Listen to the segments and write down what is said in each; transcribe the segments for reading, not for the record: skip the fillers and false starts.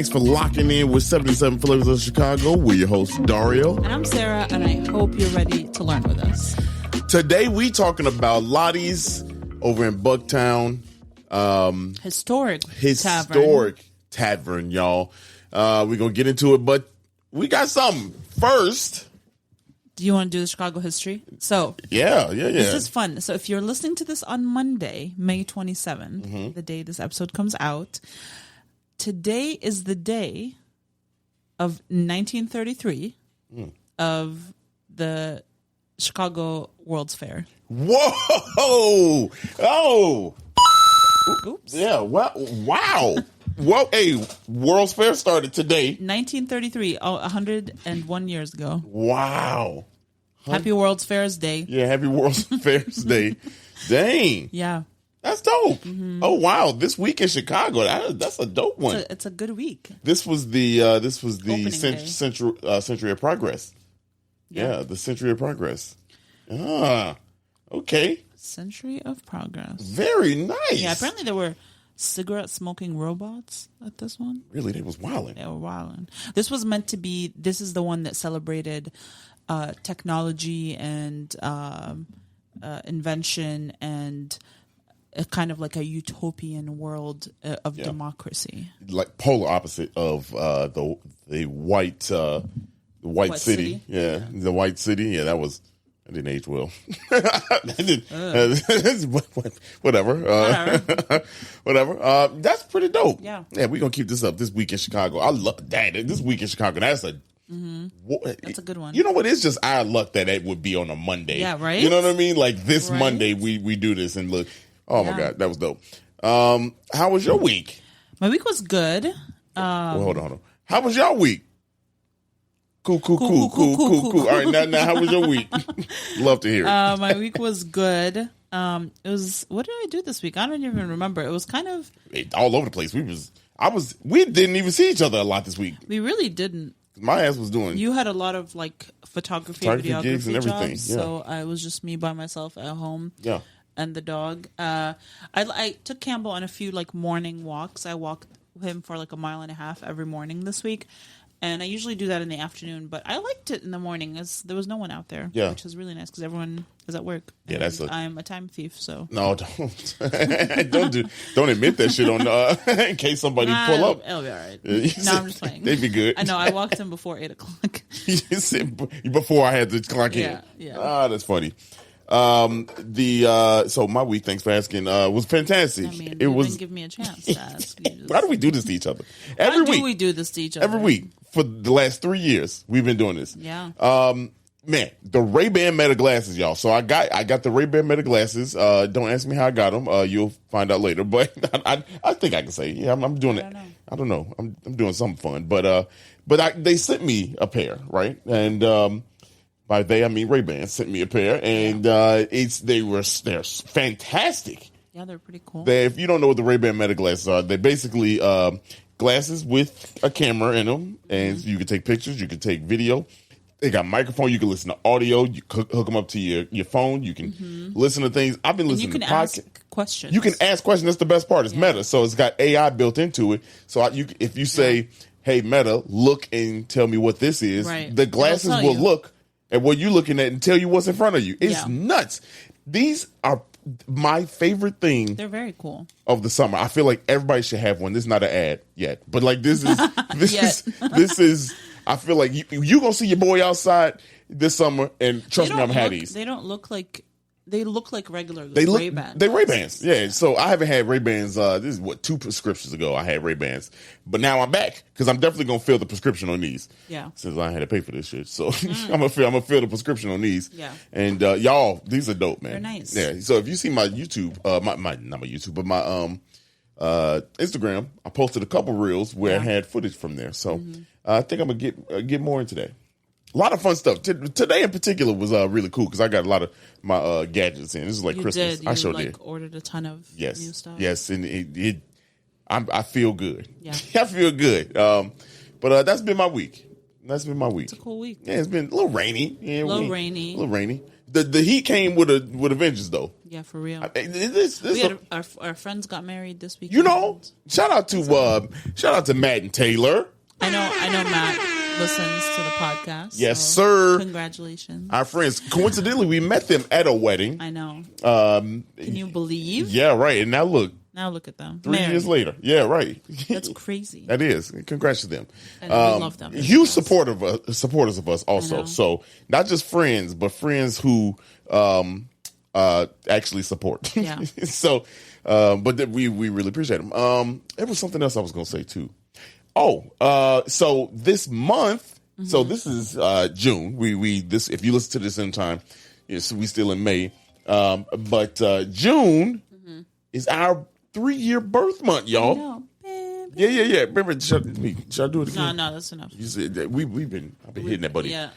Thanks for locking in with 77 Flavors of Chicago. We're your hosts, Dario. And I'm Sarah, and I hope you're ready to learn with us. Today, we talking about Lottie's over in Bucktown. Historic tavern, y'all. We're going to get into it, but we got something. First... Do you want to do the Chicago history? So, yeah. This is fun. So, if you're listening to this on Monday, May 27th, the day this episode comes out, today is the day of 1933 of the Chicago World's Fair. Whoa! Oh! Oops. Yeah, wow. Well, hey, World's Fair started today. 1933, 101 years ago. Wow. Happy World's Fair's Day. Yeah, happy World's Fair's Day. Dang. Yeah. That's dope. Oh, wow. This week in Chicago, that's a dope one. It's a good week. This was the Century of Progress. Yeah, the Century of Progress. Ah, okay. Century of Progress. Very nice. Yeah, apparently there were cigarette smoking robots at this one. Really? They was wilding. They were wilding. This was meant to be, this is the one that celebrated technology and invention and a kind of like a utopian world of democracy. Like polar opposite of the white city. Yeah, the white city. Yeah, that didn't age well. Whatever. Whatever. That's pretty dope. Yeah, we're going to keep this up this week in Chicago. I love that. This week in Chicago, that's a good one. You know what? It's just our luck that it would be on a Monday. Yeah, right? You know what I mean? Like this Monday, we do this and look. Oh, my God. That was dope. How was your week? My week was good. Hold on. How was your week? Cool. All right, now, how was your week? Love to hear it. My week was good. It was, what did I do this week? I don't even remember. It was kind of all over the place. We didn't even see each other a lot this week. We really didn't. My ass was doing. You had a lot of like photography videography gigs and everything. Jobs, so I was just me by myself at home. Yeah. And the dog. I took Campbell on a few like morning walks. I walked him for like a mile and a half every morning this week. And I usually do that in the afternoon, but I liked it in the morning as there was no one out there, which was really nice because everyone is at work. Yeah, I'm a time thief, so no, don't don't admit that shit on in case somebody pull up. It'll be all right. No, I'm just playing. They'd be good. I know. I walked him before 8:00. Before I had to clock in. Yeah. Ah, that's funny. So my week, thanks for asking, was fantastic. I mean, it was. Didn't give me a chance to ask. Why do we do this to each other every week? Why do we do this to each other every week for the last 3 years? We've been doing this. Yeah. Man, the Ray-Ban Meta glasses, y'all. So I got the Ray-Ban Meta glasses. Don't ask me how I got them. You'll find out later. But I think I can say, yeah, I'm doing it. I don't know. I'm doing something fun. But they sent me a pair, right? And by they, I mean Ray-Ban sent me a pair, and they're fantastic. Yeah, they're pretty cool. If you don't know what the Ray-Ban Meta glasses are, they're basically glasses with a camera in them, and you can take pictures, you can take video. They got a microphone, you can listen to audio, you hook them up to your phone, you can listen to things. I've been listening to podcasts. You can ask questions. You can ask questions. That's the best part. It's Meta, so it's got AI built into it. So if you say, hey, Meta, look and tell me what this is, the glasses will look at what you're looking at and tell you what's in front of you. It's nuts. These are my favorite thing. They're very cool. Of the summer. I feel like everybody should have one. This is not an ad yet, but like this is. I feel like you gonna see your boy outside this summer, and trust me, I'm gonna have these. They don't look like. They look like regular Ray-Bans. They're Ray-Bans, yeah. So I haven't had Ray-Bans. This is 2 prescriptions ago I had Ray-Bans, but now I'm back because I'm definitely gonna fill the prescription on these. Yeah. Since I had to pay for this shit, so I'm gonna fill the prescription on these. Yeah. And y'all, these are dope, man. They're nice. Yeah. So if you see my YouTube, not my YouTube, but my Instagram, I posted a couple reels where I had footage from there. So I think I'm gonna get more into that. A lot of fun stuff. Today in particular was really cool because I got a lot of my gadgets in. This is like Christmas. I sure did. Ordered a ton of new stuff. Yes, and I feel good. Yeah, I feel good. But that's been my week. It's a cool week. Yeah, it's been a little rainy. Yeah, a little rainy. Did the heat came with a vengeance though. Yeah, for real. Our friends got married this weekend. You know, shout out to Matt and Taylor. I know Matt listens to the podcast. Yes, sir. Congratulations. Our friends. Coincidentally, we met them at a wedding. I know. Can you believe? Yeah, right. And now look at them. 3 years later. Yeah, right. That's crazy. That is. Congrats to them. And we love them. Huge supporters of us also. So not just friends, but friends who actually support. Yeah. So, but we really appreciate them. There was something else I was going to say too. So this month, so this is June. This if you listen to this in time, yes, we still in May. But June is our 3-year birth month, y'all. Yeah. Remember, should I do it again? No, that's enough. You said that I've been hitting that, buddy. Yeah.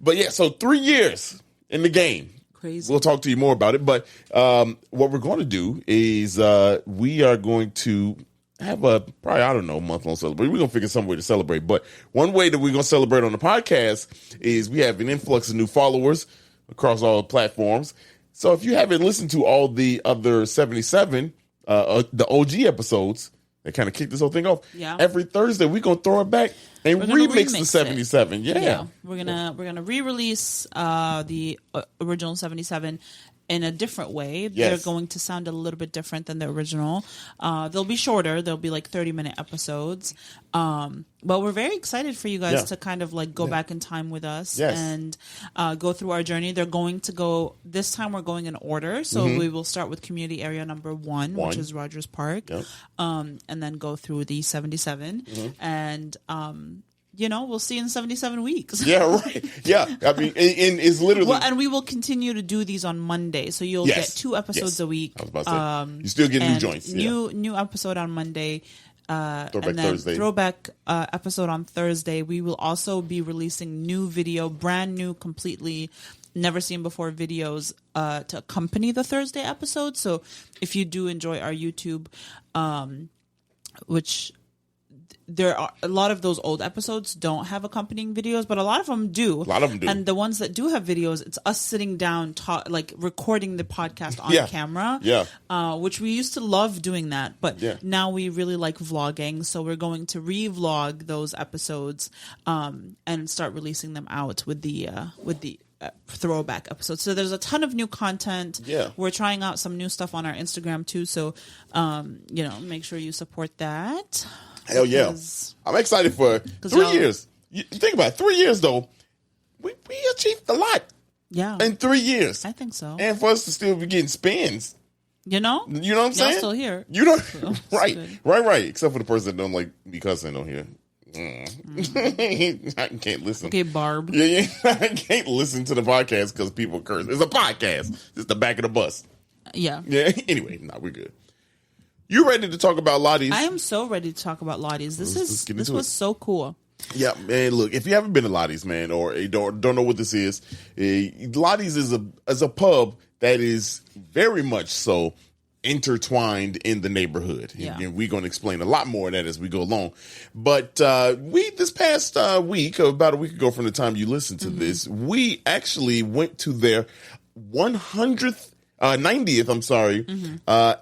But yeah, so 3 years in the game. Crazy. We'll talk to you more about it. But what we're going to do is we are going to have probably, I don't know, month-long celebration. We're going to figure some way to celebrate. But one way that we're going to celebrate on the podcast is we have an influx of new followers across all platforms. So if you haven't listened to all the other 77, the OG episodes that kind of kicked this whole thing off, every Thursday we're going to throw it back and remix the 77. Yeah. We're gonna re-release the original 77 in a different way. Yes. They're going to sound a little bit different than the original. They'll be shorter. They'll be like 30-minute episodes. But we're very excited for you guys to kind of like go back in time with us and go through our journey. They're going to go, this time we're going in order. So we will start with community area number 1, which is Rogers Park, and then go through the 77. And we'll see in 77 weeks. Yeah, right. Yeah. I mean, it's literally. Well, and we will continue to do these on Monday. So you'll get 2 episodes a week. I was about to say. You still get new joints. New episode on Monday. Throwback Thursday. Throwback episode on Thursday. We will also be releasing new video, brand new, completely never seen before videos to accompany the Thursday episode. So if you do enjoy our YouTube, which there are a lot of those old episodes don't have accompanying videos, but a lot of them do. And the ones that do have videos, it's us sitting down, recording the podcast on camera. Yeah. Which we used to love doing that, but now we really like vlogging. So we're going to re-vlog those episodes, and start releasing them out with the throwback episodes. So there's a ton of new content. Yeah. We're trying out some new stuff on our Instagram too. So, make sure you support that. Hell yeah. I'm excited for 3 years. Think about it. 3 years, though. We achieved a lot. Yeah. In 3 years. I think so. And for us to still be getting spins. You know what I'm saying? Y'all still here. You know, so right. Except for the person that don't like me cussing on here. I can't listen. Okay, Barb. Yeah. I can't listen to the podcast because people curse. It's a podcast. It's the back of the bus. Yeah. Yeah. Anyway, we're good. You ready to talk about Lottie's? I am so ready to talk about Lottie's. This was so cool. Yeah, man. Look, if you haven't been to Lottie's, man, or don't know what this is, Lottie's is a pub that is very much so intertwined in the neighborhood. Yeah. And we're going to explain a lot more of that as we go along. But we this past week, about a week ago from the time you listened to this, we actually went to their 90th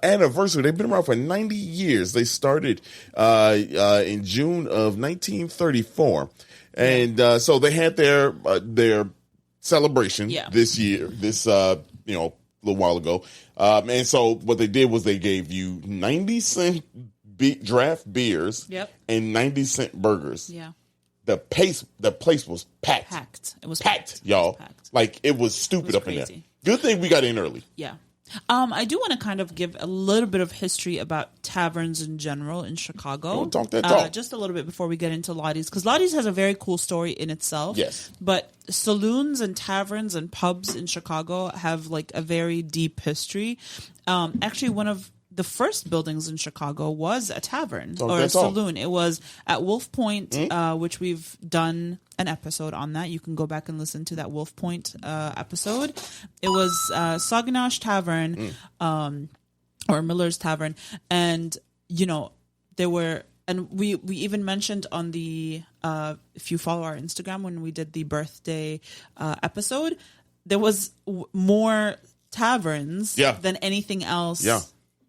anniversary. They've been around for 90 years. They started in June of 1934. And so they had their celebration this year, a little while ago. And so what they did was they gave you 90-cent draft beers and 90-cent burgers. Yeah. The place was packed. It was packed, y'all. It was packed. Like, it was stupid up in there. Crazy. Good thing we got in early. Yeah. I do want to kind of give a little bit of history about taverns in general in Chicago. Talk that talk. Just a little bit before we get into Lottie's, because Lottie's has a very cool story in itself. Yes. But saloons and taverns and pubs in Chicago have like a very deep history. Actually, one of the first buildings in Chicago was a tavern or a saloon. It was at Wolf Point, which we've done an episode on that. You can go back and listen to that Wolf Point episode. It was Saguenash Tavern or Miller's Tavern. And, there were, and we even mentioned on the, if you follow our Instagram when we did the birthday episode, there was more taverns Yeah. than anything else, Yeah.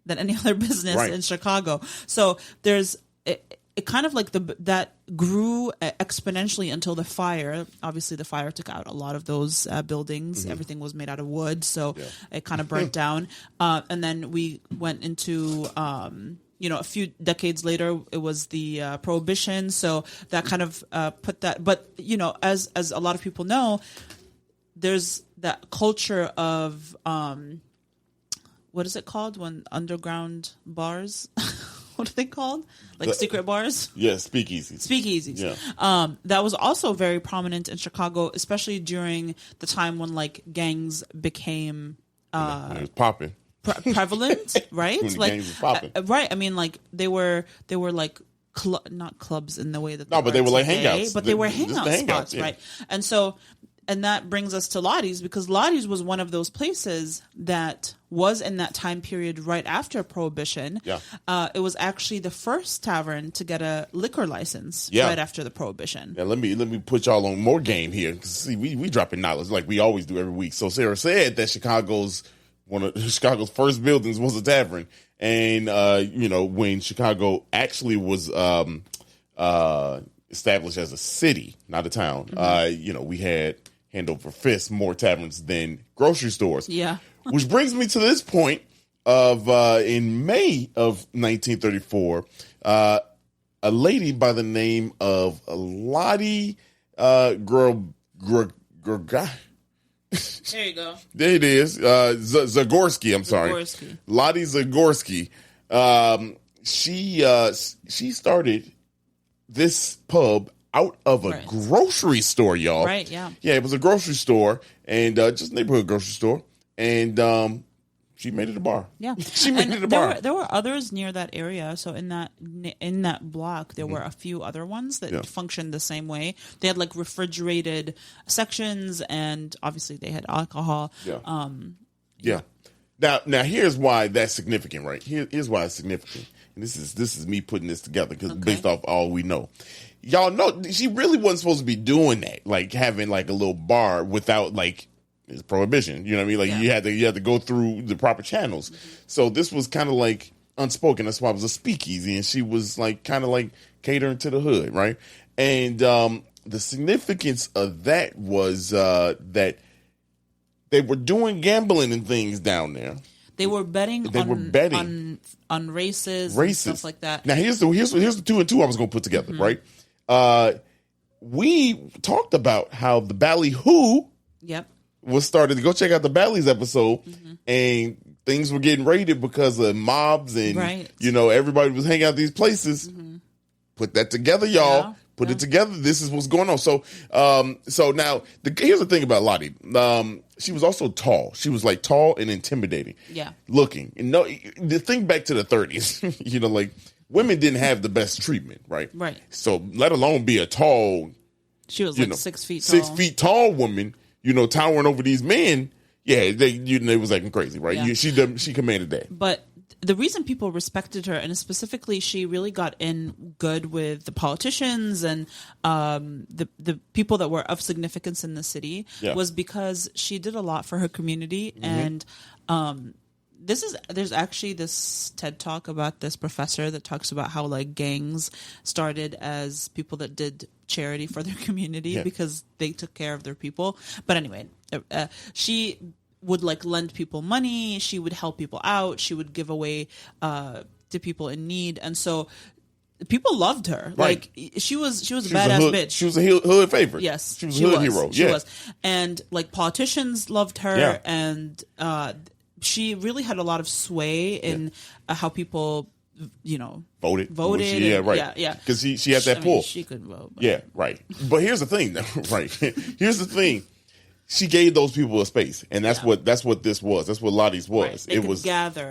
than any other business Right. in Chicago. So there's it kind of like that grew exponentially until the fire. Obviously, the fire took out a lot of those buildings. Mm-hmm. Everything was made out of wood, so it kind of burnt down. And then we went into a few decades later, it was the Prohibition. So that kind of put that. But as a lot of people know, there's that culture of what is it called when underground bars? What are they called? Like secret bars? Yeah, speakeasies. Speakeasies. Yeah. That was also very prominent in Chicago, especially during the time when like gangs became it was popping. Prevalent, right? When the Like gangs was popping. right. I mean, like they were like not clubs in the way that but they were like hangouts. but they were hangout hangouts, spots, yeah. right? And that brings us to Lottie's, because Lottie's was one of those places that was in that time period right after Prohibition. Yeah. It was actually the first tavern to get a liquor license right after the Prohibition. Yeah, let me put y'all on more game here. 'Cause see, we dropping knowledge like we always do every week. So Sarah said that one of Chicago's first buildings was a tavern, and when Chicago actually was established as a city, not a town, we had hand over fist more taverns than grocery stores. Yeah. Which brings me to this point of in May of 1934, a lady by the name of Lottie There you go. there it is. Zagorski. I'm sorry. Zagorski. Lottie Zagorski. She started this pub out of a grocery store, y'all. Right, yeah. Yeah, it was a grocery store, and just a neighborhood grocery store. And she made it a bar. Yeah. She made it a bar. There were others near that area. So in that block, there were a few other ones that functioned the same way. They had like refrigerated sections, and obviously they had alcohol. Yeah. Yeah. Now here's why that's significant, right? Here's why it's significant. And this is me putting this together because based off all we know. Y'all know she really wasn't supposed to be doing that, like having like a little bar without like it's Prohibition. You know what I mean? Like you had to go through the proper channels. So this was kind of like unspoken. That's why it was a speakeasy, and she was like kind of like catering to the hood, right? And the significance of that was that they were doing gambling and things down there. They were betting on races and stuff like that. Now here's the 2 and 2 I was going to put together, right? We talked about how the Ballyhoo was started. Go check out the Bally's episode, and things were getting raided because of mobs and everybody was hanging out at these places. Put that together, y'all. Yeah. Put it together. This is what's going on. So now here's the thing about Lottie. She was also tall. She was like tall and intimidating. Yeah. Looking. The thing back to the 30s, like women didn't have the best treatment, right? Right. So let alone be a tall. She was like 6 feet tall. 6 feet tall woman, towering over these men. Yeah, they was acting crazy, right? Yeah. She commanded that. But the reason people respected her, and specifically she really got in good with the politicians and the people that were of significance in the city, was because she did a lot for her community. And there's actually this TED Talk about this professor that talks about how like gangs started as people that did charity for their community because they took care of their people. But anyway, she would like lend people money. She would help people out. She would give away to people in need, and so people loved her. Right. Like she was a badass bitch. She was a hood favorite. Yes, she was a hood hero. She was, and like politicians loved her, and she really had a lot of sway in how people voted. Because she had that pull. She could vote. Yeah, right. But here's the thing, right? Here's the thing. She gave those people a space, and that's what this was. That's what Lottie's was. Right.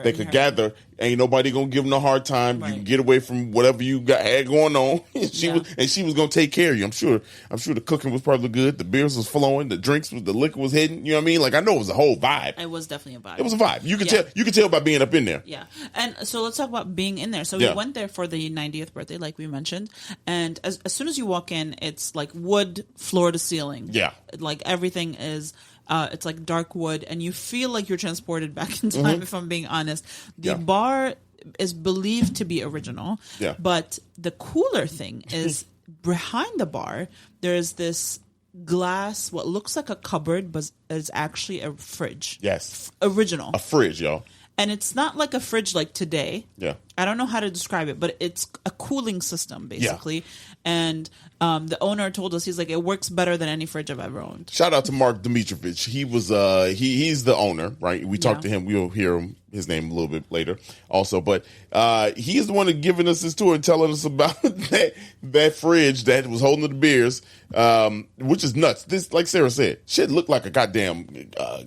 They could gather. Ain't nobody gonna give them a hard time. Right. You can get away from whatever you had going on. She was gonna take care of you. I'm sure the cooking was probably good. The beers was flowing. The liquor was hidden. You know what I mean? Like I know it was a whole vibe. It was definitely a vibe. It was a vibe. You could tell. You could tell by being up in there. Yeah. And so let's talk about being in there. So we went there for the 90th birthday, like we mentioned. And as soon as you walk in, it's like wood floor to ceiling. Yeah. Like everything is It's like dark wood, and you feel like you're transported back in time. If I'm being honest, the bar is believed to be original. Yeah. But the cooler thing is behind the bar, there's this glass, what looks like a cupboard, but is actually a fridge. Yes. Original. A fridge, y'all. And it's not like a fridge like today. Yeah. I don't know how to describe it, but it's a cooling system, basically. Yeah. And the owner told us, he's like, it works better than any fridge I've ever owned. Shout out to Mark Dimitrovich. He was he's the owner, right? We talked to him. We'll hear his name a little bit later also. But he's the one that giving us this tour and telling us about that fridge that was holding the beers, which is nuts. This, like Sarah said, shit looked like a goddamn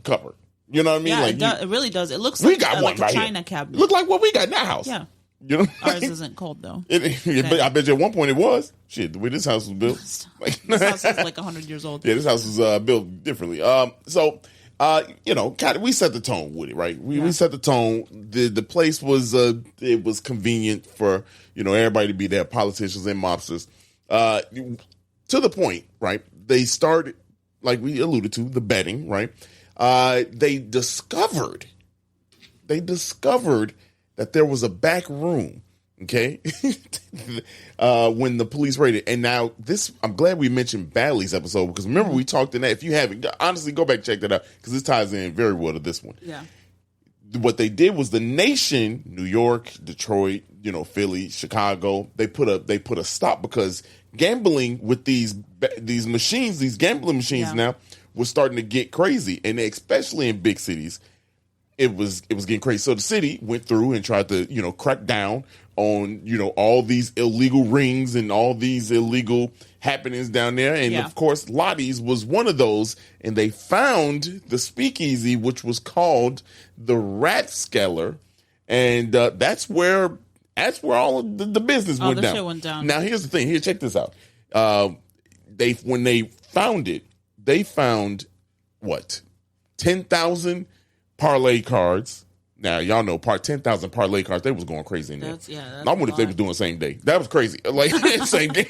cupboard. You know what I mean? Yeah, like it really does. It looks we like, got one like right a China here. cabinet. Look like what we got in our house. Yeah. You know, ours isn't cold though. But I bet you at one point it was. Shit, the way this house was built. This house is like 100 years old. Yeah, this house was built differently. So you know, kind of, we set the tone with it, right? We set the tone. The place was it was convenient for, you know, everybody to be there, politicians and mobsters. To the point, right? They started, like we alluded to, the betting, right? They discovered that there was a back room, okay, when the police raided. And now this, I'm glad we mentioned Bailey's episode, because remember we talked in that. If you haven't, honestly, go back and check that out, because this ties in very well to this one. Yeah. What they did was the nation, New York, Detroit, you know, Philly, Chicago, they put a stop, because gambling with these machines, these gambling machines now, was starting to get crazy, and especially in big cities. It was getting crazy. So the city went through and tried to, you know, crack down on, you know, all these illegal rings and all these illegal happenings down there. And of course, Lottie's was one of those. And they found the speakeasy, which was called the Rathskeller. And that's where all of the business went down. Shit went down. Now here's the thing. Here, check this out. When they found it, they found what? 10,000 parlay cards. Now, y'all know 10,000 parlay cards. They was going crazy in there. That's I wonder if they was doing the same day. That was crazy. Like, same game.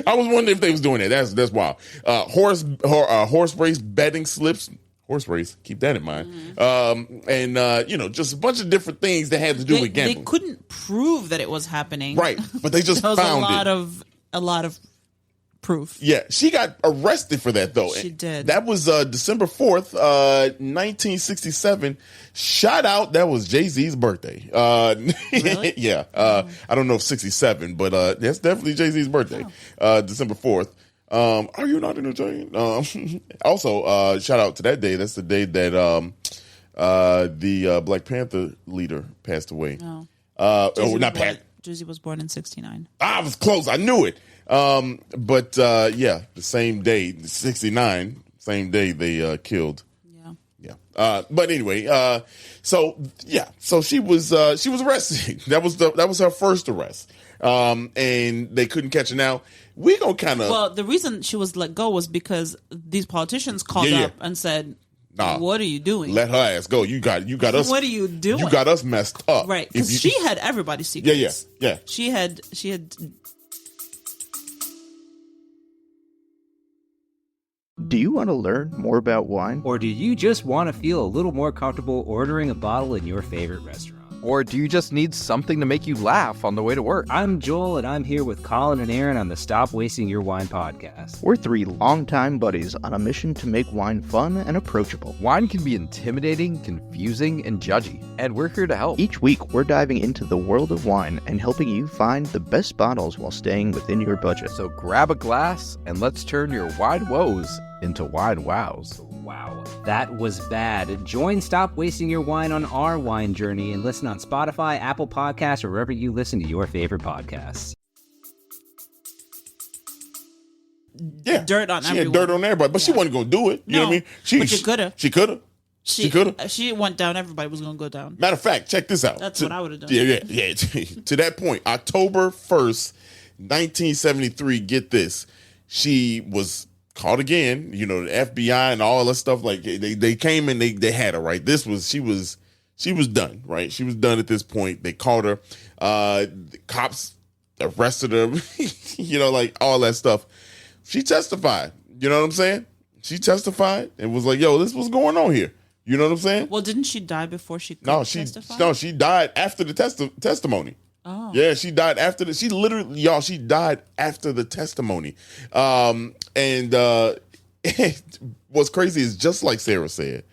I was wondering if they was doing that. That's wild. Horse race betting slips. Horse race. Keep that in mind. And you know, just a bunch of different things that had to do with gambling. They couldn't prove that it was happening. Right. But they just found it. A lot of proof. Yeah, she got arrested for that, though. She did. That was December 4th, 1967. Shout out, that was Jay-Z's birthday. Really? Yeah. I don't know if 67, but that's definitely Jay-Z's birthday. December 4th. Are you not entertained? Also, shout out to that day. That's the day that the Black Panther leader passed away. No. Jay-Z was born in 69. I was close. I knew it. But the same day, 69, same day they killed. Yeah. But anyway, so she was arrested. That was her first arrest. And they couldn't catch her. Now we gonna kind of. Well, the reason she was let go was because these politicians called up and said, "Nah, what are you doing? Let her ass go. You got us. What are you doing? You got us messed up." Right? Because she had everybody's secrets. Yeah. She had. Do you want to learn more about wine? Or do you just want to feel a little more comfortable ordering a bottle in your favorite restaurant? Or do you just need something to make you laugh on the way to work? I'm Joel, and I'm here with Colin and Aaron on the Stop Wasting Your Wine podcast. We're three longtime buddies on a mission to make wine fun and approachable. Wine can be intimidating, confusing, and judgy, and we're here to help. Each week, we're diving into the world of wine and helping you find the best bottles while staying within your budget. So grab a glass and let's turn your wine woes into wine wows. Wow, that was bad. Join Stop Wasting Your Wine on our wine journey and listen on Spotify, Apple Podcasts, or wherever you listen to your favorite podcasts. Yeah, dirt on everyone. She had dirt on everybody, but she wasn't going to do it. You know what I mean? But she could have. She could have. She could have. She went down. Everybody was going to go down. Matter of fact, check this out. That's what I would have done. Yeah. To that point, October 1st, 1973, get this. She was caught again, you know, the FBI and all that stuff. Like they came and they had her, right? She was done, right? She was done at this point. They caught her. The cops arrested her, you know, like all that stuff. She testified, you know what I'm saying? She testified and was like, "Yo, this was going on here." You know what I'm saying? Well, didn't she die before she could testify? No, she died after the testimony. Oh. Yeah, she died after she literally, y'all, she died after the testimony. What's crazy is just like Sarah said,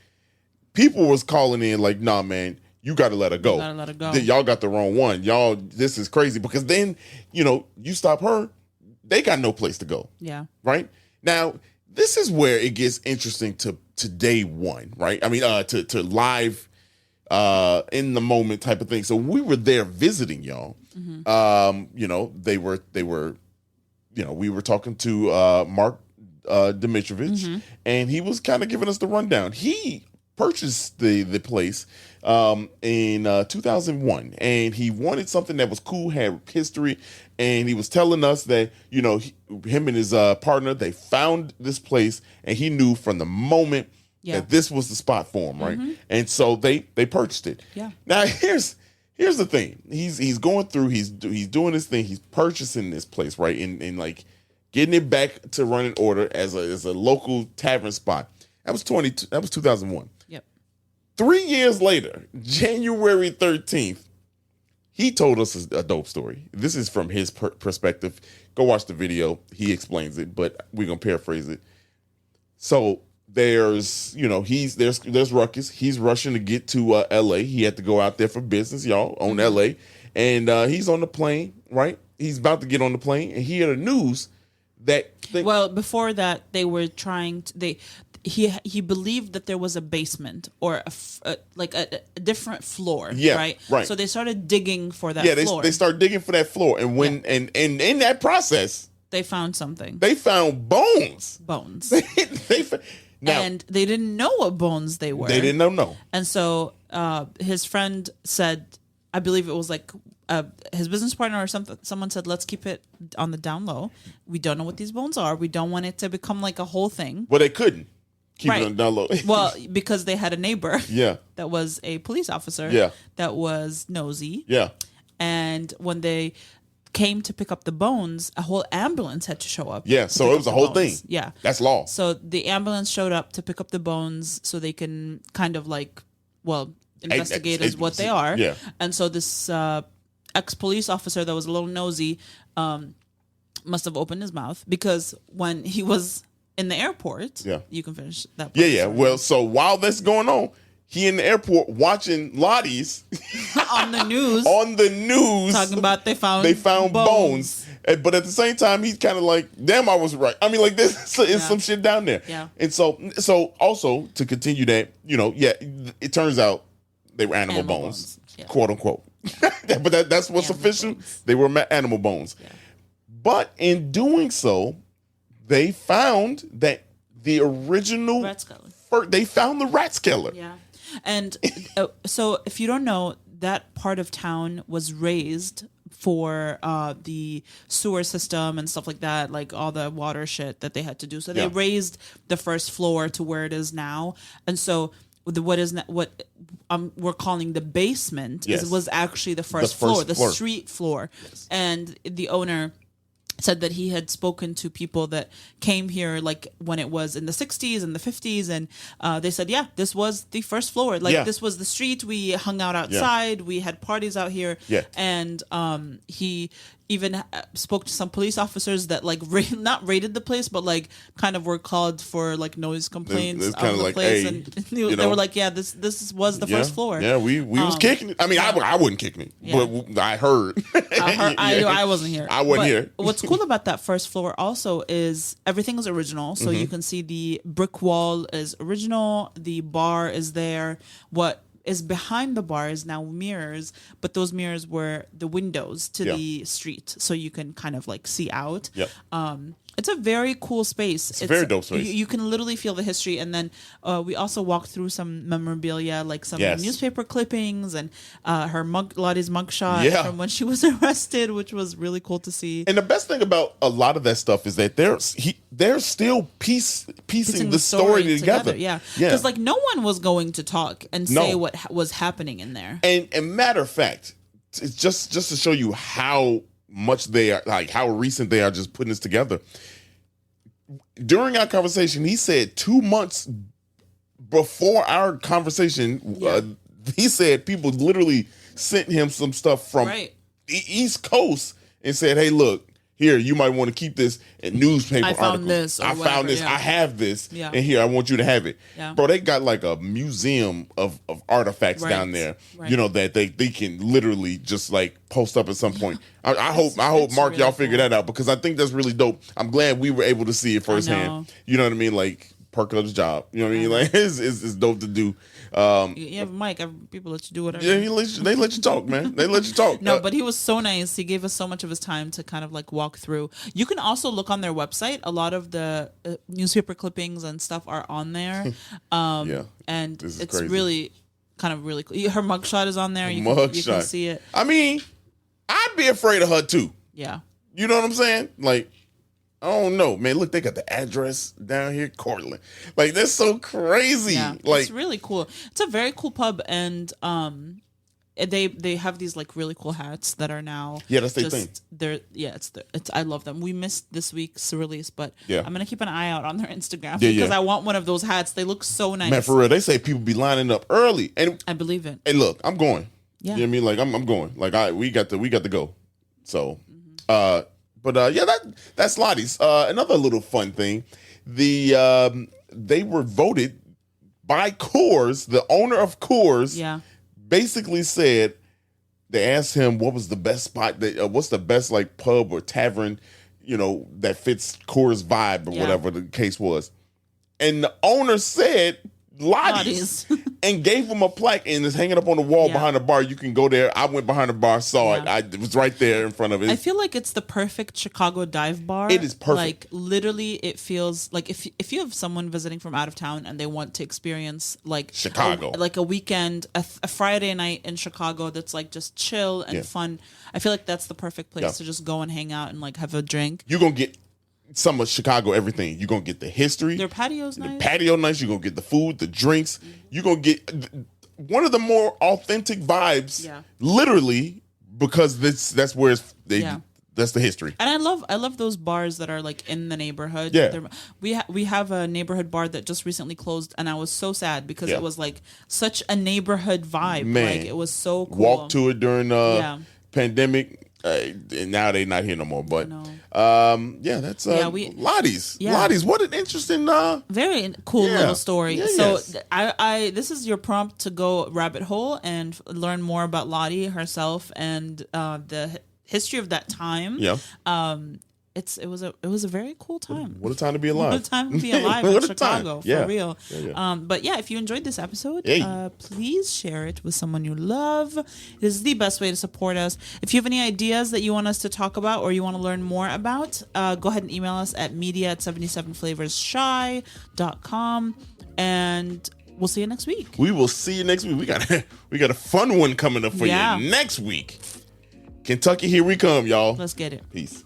people was calling in like, "Nah, man, you got to let her go. You gotta let her go. Y'all got the wrong one. Y'all, this is crazy." Because then, you stop her, they got no place to go. Yeah. Right? Now, this is where it gets interesting to day one, right? I mean, to live in the moment type of thing. So we were there visiting y'all. Mm-hmm. They were, we were talking to Mark Dimitrovich, mm-hmm. and he was kind of giving us the rundown. He purchased the place in 2001, and he wanted something that was cool, had history, and he was telling us that him and his partner, they found this place, and he knew from the moment that this was the spot for him, right? Mm-hmm. And so they purchased it. Yeah. Now here's the thing. He's going through. He's doing his thing. He's purchasing this place, right? And like getting it back to running order as a local tavern spot. That was 2001. Yep. 3 years later, January 13th, he told us a dope story. This is from his perspective. Go watch the video. He explains it, but we're going to paraphrase it. So there's Ruckus. He's rushing to get to L.A. He had to go out there for business, y'all, on L.A. And he's on the plane, right? He's about to get on the plane, and he heard the news that... before that, they were trying to... He believed that there was a basement or a different floor, right? Right. So they started digging for that floor. They started digging for that floor, and when and in that process, they found something. They found bones. Now, and they didn't know what bones they were. They didn't know. And so his friend said, I believe it was like his business partner or something. Someone said, "Let's keep it on the down low. We don't know what these bones are. We don't want it to become like a whole thing." Well, they couldn't keep it on the down low. Well, because they had a neighbor. Yeah. That was a police officer. Yeah. That was nosy. Yeah. And when they came to pick up the bones, a whole ambulance had to show up. Yeah, so it was a whole thing. Yeah. That's law. So the ambulance showed up to pick up the bones so they can kind of investigate as what they are. Yeah. And so this ex-police officer that was a little nosy must have opened his mouth because when he was in the airport, you can finish that. Yeah. Well, so while that's going on, he in the airport watching Lottie's on the news. Talking about they found bones. But at the same time, he's kind of like, damn, I was right. I mean, like, there's some shit down there. Yeah. And so also to continue that, it turns out they were animal bones. Yeah. Quote unquote. Yeah. But that's what's animal official. Bones. They were animal bones. Yeah. But in doing so, they found that the original rat skeleton. They found the rat skeleton. Yeah. And so if you don't know, that part of town was raised for the sewer system and stuff like that, like all the water shit that they had to do. So they raised the first floor to where it is now. And so what we're calling the basement was actually the first floor, the street floor. Yes. And the owner said that he had spoken to people that came here like when it was in the 60s and the 50s, and they said, this was the first floor. This was the street. We hung out outside. We had parties out here. Yeah. And he even spoke to some police officers that not raided the place, but kind of were called for noise complaints of the place. Hey, and they were like, this was the first floor. Yeah, we was kicking it. I mean, I wouldn't kick me, but I heard. I wasn't here. I wasn't here. What's cool about that first floor also is everything is original. So you can see the brick wall is original. The bar is there. What is behind the bar is now mirrors, but those mirrors were the windows to the street, so you can kind of see out. Yep. It's a very cool space. It's a very dope space. You can literally feel the history. And then we also walked through some memorabilia, like some newspaper clippings and Lottie's mugshot from when she was arrested, which was really cool to see. And the best thing about a lot of that stuff is that they're still piecing the story together. Yeah. Because no one was going to talk and say what was happening in there. And matter of fact, it's just to show you how much they are, how recent they are just putting this together. during our conversation, he said 2 months before our conversation, he said people literally sent him some stuff from the East Coast and said, "Hey, look, here, you might want to keep this in newspaper I found articles. this. Found this. I have this. And here, I want you to have it." Bro, they got like a museum of artifacts down there, you know, that they can literally just like post up at some point. I hope Mark, really y'all figure that out, because I think that's really dope. I'm glad we were able to see it firsthand. You know what I mean? Like, perk of the job. You know what I mean? Like, it's dope to do. Mike, people let you do whatever. Yeah, they let you talk, man. They let you talk. No, but he was so nice. He gave us so much of his time to kind of like walk through. You can also look on their website. A lot of the newspaper clippings and stuff are on there. And it's crazy. Really kind of really cool. Her mugshot is on there. You can see it. I mean, I'd be afraid of her too. Yeah. You know what I'm saying? Like, I don't know, man. Look, they got the address down here, Cortland. Like, that's so crazy. Yeah, like, it's really cool. It's a very cool pub, and they have these like really cool hats that are now. Yeah, that's their thing. It's I love them. We missed this week's release, but I'm gonna keep an eye out on their Instagram because I want one of those hats. They look so nice. Man, for real, they say people be lining up early, and I believe it. Hey, look, I'm going. Yeah, you know what I mean? Like, I'm going. Like, we got to go. So, But that's Lottie's. Another little fun thing, they were voted by Coors. The owner of Coors, basically said, they asked him what was the best spot, what's the best like pub or tavern, you know, that fits Coors vibe or whatever the case was, and the owner said Lottie's. And gave him a plaque, and it's hanging up on the wall behind the bar. You can go there. I went behind the bar, saw it. It was right there in front of it. I feel like it's the perfect Chicago dive bar. It is perfect. Like, literally, it feels like if you have someone visiting from out of town and they want to experience like Chicago, like a weekend, a Friday night in Chicago that's like just chill and fun. I feel like that's the perfect place to just go and hang out and like have a drink. You're gonna get some of Chicago everything. You're gonna get the history. Their patio's nice. The patio nice. You're gonna get the food, the drinks. You're gonna get one of the more authentic vibes. Yeah. Literally, because that's where that's the history. And I love those bars that are like in the neighborhood. Yeah. We have a neighborhood bar that just recently closed, and I was so sad because it was like such a neighborhood vibe. Man, like, it was so cool. Walked to it during pandemic. And now they're not here no more. But that's Lottie's. Yeah. Lottie's. What an interesting, very cool little story. Yeah, so I this is your prompt to go rabbit hole and learn more about Lottie herself and the history of that time. Yeah. It was a very cool time. What a time to be alive. What a time to be alive in Chicago, for real. Yeah. But if you enjoyed this episode, please share it with someone you love. This is the best way to support us. If you have any ideas that you want us to talk about or you want to learn more about, go ahead and email us at media@77flavorsshy.com, and we'll see you next week. We will see you next week. We got a fun one coming up for you next week. Kentucky, here we come, y'all. Let's get it. Peace.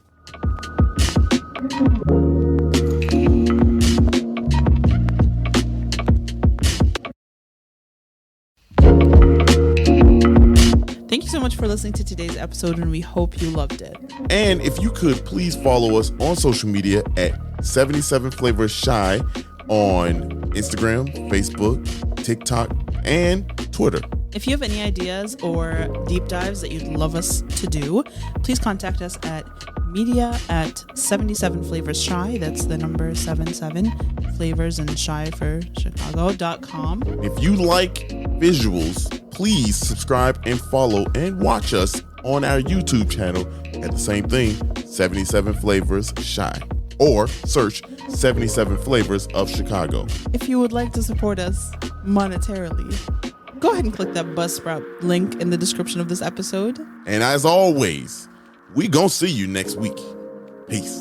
Thank you so much for listening to today's episode, and we hope you loved it. And if you could, please follow us on social media at 77 Flavors Shy on Instagram, Facebook, TikTok, and Twitter. If you have any ideas or deep dives that you'd love us to do, please contact us at media@77flavorsshy. That's the number 77 flavors and shy for Chicago.com. If you like visuals, please subscribe and follow and watch us on our YouTube channel at the same thing, 77 Flavors Shy, or search 77 Flavors of Chicago. If you would like to support us monetarily, go ahead and click that Buzzsprout link in the description of this episode. And as always, we gonna see you next week. Peace.